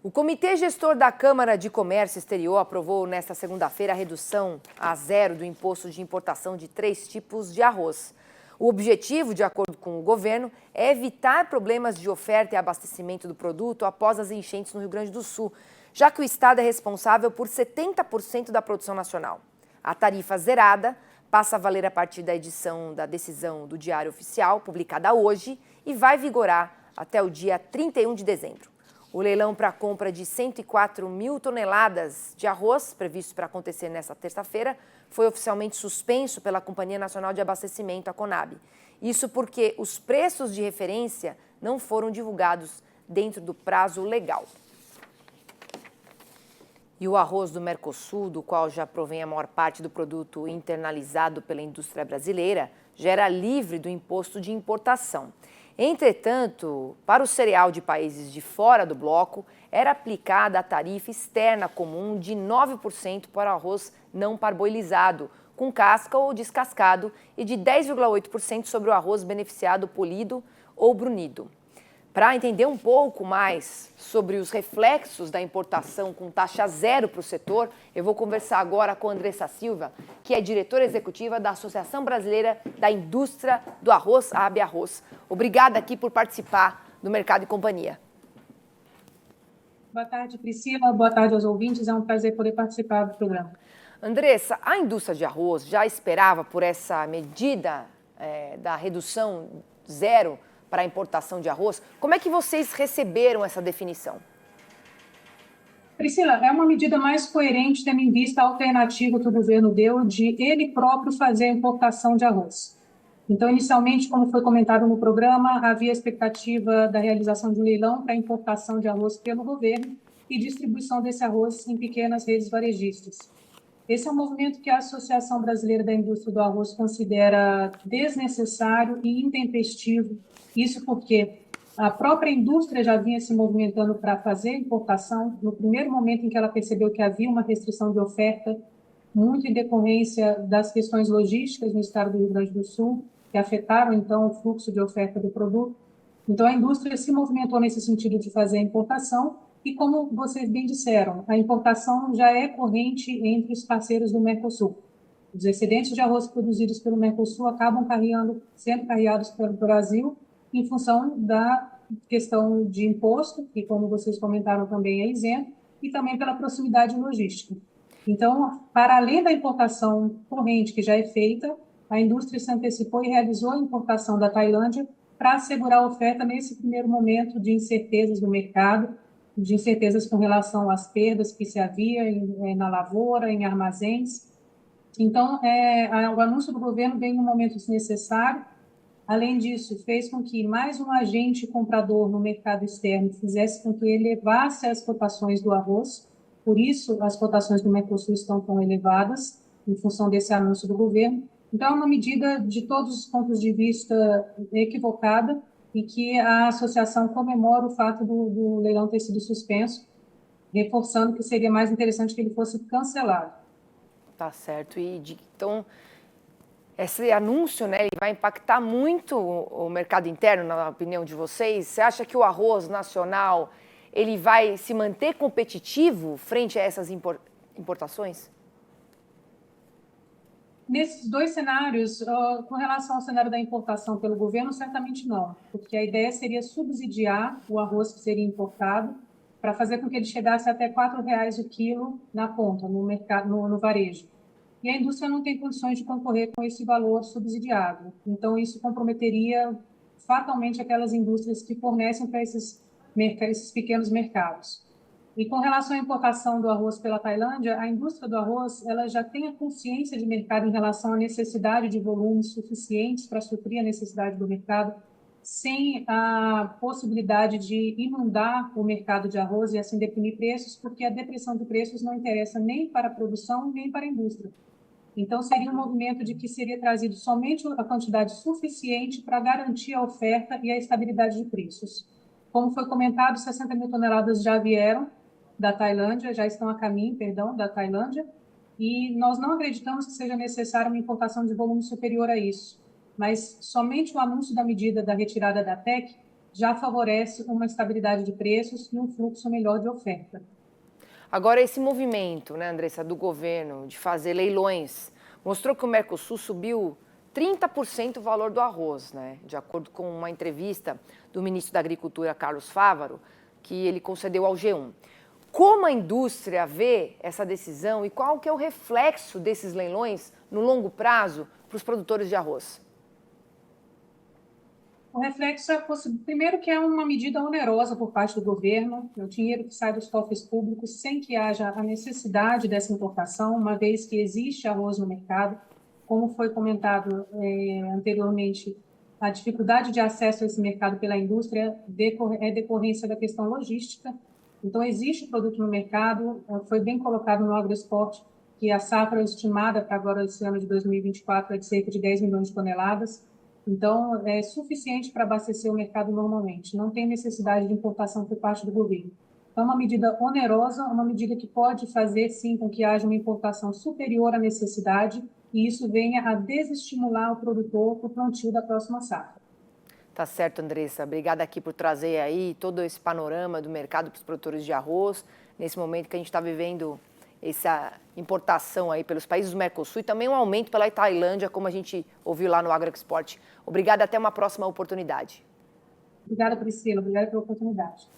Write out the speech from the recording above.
O Comitê Gestor da Câmara de Comércio Exterior aprovou nesta segunda-feira a redução a zero do imposto de importação de 3 tipos de arroz. O objetivo, de acordo com o governo, é evitar problemas de oferta e abastecimento do produto após as enchentes no Rio Grande do Sul, já que o estado é responsável por 70% da produção nacional. A tarifa zerada passa a valer a partir da edição da decisão do Diário Oficial, publicada hoje, e vai vigorar até o dia 31 de dezembro. O leilão para a compra de 104 mil toneladas de arroz, previsto para acontecer nesta terça-feira, foi oficialmente suspenso pela Companhia Nacional de Abastecimento, a Conab. Isso porque os preços de referência não foram divulgados dentro do prazo legal. E o arroz do Mercosul, do qual já provém a maior parte do produto internalizado pela indústria brasileira, já era livre do imposto de importação. Entretanto, para o cereal de países de fora do bloco, era aplicada a tarifa externa comum de 9% para o arroz não parboilizado, com casca ou descascado, e de 10,8% sobre o arroz beneficiado polido ou brunido. Para entender um pouco mais sobre os reflexos da importação com taxa zero para o setor, eu vou conversar agora com a Andressa Silva, que é diretora executiva da Associação Brasileira da Indústria do Arroz, a Abiarroz. Obrigada aqui por participar do Mercado e Companhia. Boa tarde, Priscila. Boa tarde aos ouvintes. É um prazer poder participar do programa. Andressa, a indústria de arroz já esperava por essa medida da redução zero para a importação de arroz. Como é que vocês receberam essa definição? Priscila, é uma medida mais coerente, tendo em vista a alternativa que o governo deu de ele próprio fazer a importação de arroz. Então, inicialmente, como foi comentado no programa, havia a expectativa da realização de um leilão para a importação de arroz pelo governo e distribuição desse arroz em pequenas redes varejistas. Esse é um movimento que a Associação Brasileira da Indústria do Arroz considera desnecessário e intempestivo. Isso porque a própria indústria já vinha se movimentando para fazer a importação. No primeiro momento em que ela percebeu que havia uma restrição de oferta, muito em decorrência das questões logísticas no estado do Rio Grande do Sul, que afetaram, então, o fluxo de oferta do produto. Então, a indústria se movimentou nesse sentido de fazer a importação e, como vocês bem disseram, a importação já é corrente entre os parceiros do Mercosul. Os excedentes de arroz produzidos pelo Mercosul acabam sendo carreados pelo Brasil em função da questão de imposto, que, como vocês comentaram, também é isento, e também pela proximidade logística. Então, para além da importação corrente que já é feita, a indústria se antecipou e realizou a importação da Tailândia para assegurar a oferta nesse primeiro momento de incertezas no mercado, de incertezas com relação às perdas que se havia na lavoura, em armazéns. Então, o anúncio do governo vem num momento desnecessário. Além disso, fez com que mais um agente comprador no mercado externo fizesse com que elevasse as cotações do arroz. Por isso, as cotações do Mercosul estão tão elevadas, em função desse anúncio do governo. Então, é uma medida, de todos os pontos de vista, equivocada, e que a associação comemora o fato do leilão ter sido suspenso, reforçando que seria mais interessante que ele fosse cancelado. Tá certo. Então, esse anúncio, né, ele vai impactar muito o mercado interno, na opinião de vocês? Você acha que o arroz nacional ele vai se manter competitivo frente a essas importações? Nesses dois cenários, com relação ao cenário da importação pelo governo, certamente não, porque a ideia seria subsidiar o arroz que seria importado para fazer com que ele chegasse até R$ 4,00 o quilo na ponta, no mercado, no varejo. E a indústria não tem condições de concorrer com esse valor subsidiado. Então, isso comprometeria fatalmente aquelas indústrias que fornecem para esses pequenos mercados. E com relação à importação do arroz pela Tailândia, a indústria do arroz ela já tem a consciência de mercado em relação à necessidade de volumes suficientes para suprir a necessidade do mercado, sem a possibilidade de inundar o mercado de arroz e assim definir preços, porque a depressão de preços não interessa nem para a produção, nem para a indústria. Então, seria um movimento de que seria trazido somente a quantidade suficiente para garantir a oferta e a estabilidade de preços. Como foi comentado, 60 mil toneladas já vieram da Tailândia, já estão a caminho, da Tailândia, e nós não acreditamos que seja necessária uma importação de volume superior a isso. Mas somente o anúncio da medida da retirada da PEC já favorece uma estabilidade de preços e um fluxo melhor de oferta. Agora, esse movimento, né, Andressa, do governo de fazer leilões, mostrou que o Mercosul subiu 30% o valor do arroz, né? De acordo com uma entrevista do ministro da Agricultura, Carlos Fávaro, que ele concedeu ao G1. Como a indústria vê essa decisão e qual que é o reflexo desses leilões no longo prazo para os produtores de arroz? O reflexo é, primeiro, que é uma medida onerosa por parte do governo, o dinheiro que sai dos cofres públicos sem que haja a necessidade dessa importação, uma vez que existe arroz no mercado. Como foi comentado anteriormente, a dificuldade de acesso a esse mercado pela indústria é decorrência da questão logística. Então, existe o produto no mercado, foi bem colocado no agroexporte, que a safra estimada para agora, esse ano de 2024, é de cerca de 10 milhões de toneladas. Então, é suficiente para abastecer o mercado normalmente. Não tem necessidade de importação por parte do governo. É uma medida onerosa, uma medida que pode fazer, sim, com que haja uma importação superior à necessidade e isso venha a desestimular o produtor para o plantio da próxima safra. Tá certo, Andressa. Obrigada aqui por trazer aí todo esse panorama do mercado para os produtores de arroz, nesse momento que a gente está vivendo essa importação aí pelos países do Mercosul e também um aumento pela Tailândia, como a gente ouviu lá no AgroExport. Obrigada, até uma próxima oportunidade. Obrigada, Priscila. Obrigada pela oportunidade.